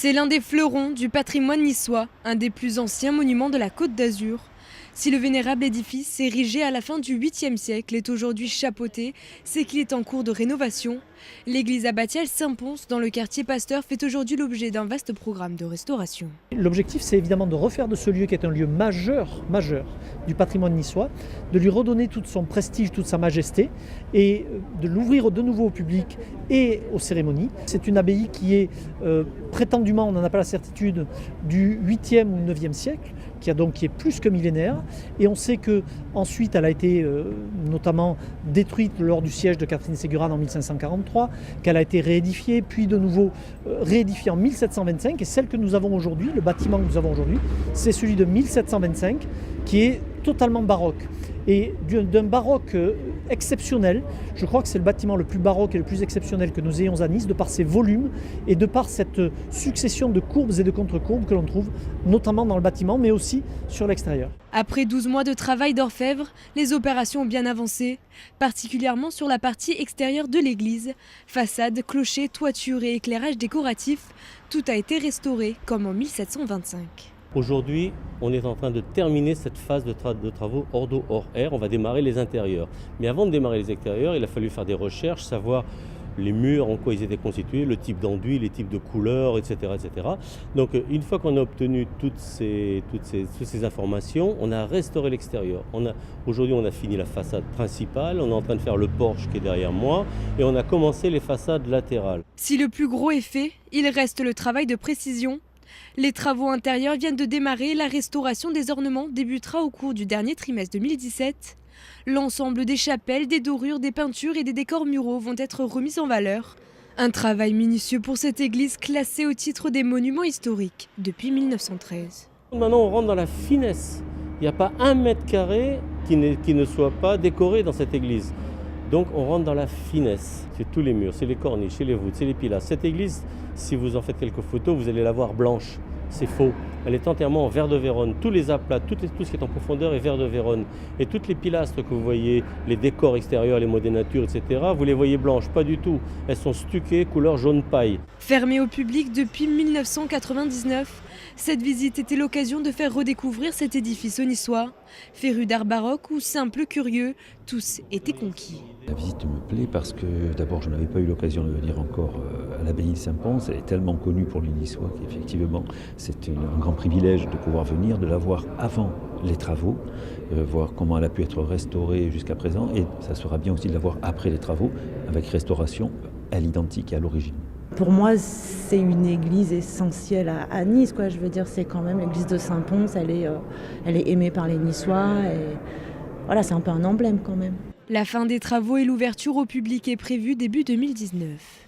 C'est l'un des fleurons du patrimoine niçois, un des plus anciens monuments de la Côte d'Azur. Si le vénérable édifice, érigé à la fin du 8e siècle, est aujourd'hui chapeauté, c'est qu'il est en cours de rénovation. L'église abbatiale Saint-Pons, dans le quartier Pasteur, fait aujourd'hui l'objet d'un vaste programme de restauration. L'objectif, c'est évidemment de refaire de ce lieu, qui est un lieu majeur du patrimoine niçois, de lui redonner tout son prestige, toute sa majesté, et de l'ouvrir de nouveau au public et aux cérémonies. C'est une abbaye qui est prétendument, on n'en a pas la certitude, du 8e ou 9e siècle, qui est plus que millénaire. Et on sait qu'ensuite elle a été notamment détruite lors du siège de Catherine Ségurane en 1543, qu'elle a été réédifiée, puis de nouveau réédifiée en 1725. Et celle que nous avons aujourd'hui, le bâtiment que nous avons aujourd'hui, c'est celui de 1725, qui est totalement baroque. Et d'un baroque exceptionnel. Je crois que c'est le bâtiment le plus baroque et le plus exceptionnel que nous ayons à Nice, de par ses volumes et de par cette succession de courbes et de contre-courbes que l'on trouve notamment dans le bâtiment, mais aussi sur l'extérieur. Après 12 mois de travail d'orfèvre, les opérations ont bien avancé, particulièrement sur la partie extérieure de l'église. Façade, clocher, toiture et éclairage décoratif, tout a été restauré comme en 1725. Aujourd'hui, on est en train de terminer cette phase de travaux hors d'eau, hors air. On va démarrer les intérieurs. Mais avant de démarrer les extérieurs, il a fallu faire des recherches, savoir les murs, en quoi ils étaient constitués, le type d'enduit, les types de couleurs, etc. etc. Donc une fois qu'on a obtenu toutes ces informations, on a restauré l'extérieur. Aujourd'hui, on a fini la façade principale, on est en train de faire le porche qui est derrière moi, et on a commencé les façades latérales. Si le plus gros est fait, il reste le travail de précision. Les travaux intérieurs viennent de démarrer, la restauration des ornements débutera au cours du dernier trimestre 2017. L'ensemble des chapelles, des dorures, des peintures et des décors muraux vont être remis en valeur. Un travail minutieux pour cette église classée au titre des monuments historiques depuis 1913. Maintenant, on rentre dans la finesse. Il n'y a pas un mètre carré qui ne soit pas décoré dans cette église. Donc on rentre dans la finesse. C'est tous les murs, c'est les corniches, c'est les voûtes, c'est les pilastres. Cette église, si vous en faites quelques photos, vous allez la voir blanche. C'est faux. Elle est entièrement en verre de Vérone. Tous les aplats, tout ce qui est en profondeur est verre de Vérone. Et toutes les pilastres que vous voyez, les décors extérieurs, les modèles nature, etc., vous les voyez blanches. Pas du tout. Elles sont stuquées couleur jaune paille. Fermée au public depuis 1999, cette visite était l'occasion de faire redécouvrir cet édifice niçois. Féru d'art baroque ou simple curieux, tous étaient conquis. La visite me plaît parce que d'abord je n'avais pas eu l'occasion de venir encore à l'abbaye de Saint-Pons. Elle est tellement connue pour les Niçois qu'effectivement c'est un grand privilège de pouvoir venir, de la voir avant les travaux, voir comment elle a pu être restaurée jusqu'à présent, et ça sera bien aussi de la voir après les travaux avec restauration à l'identique et à l'origine. Pour moi, c'est une église essentielle à Nice, quoi. Je veux dire, c'est quand même l'église de Saint-Pons, elle est aimée par les Niçois, et voilà, c'est un peu un emblème quand même. La fin des travaux et l'ouverture au public est prévue début 2019.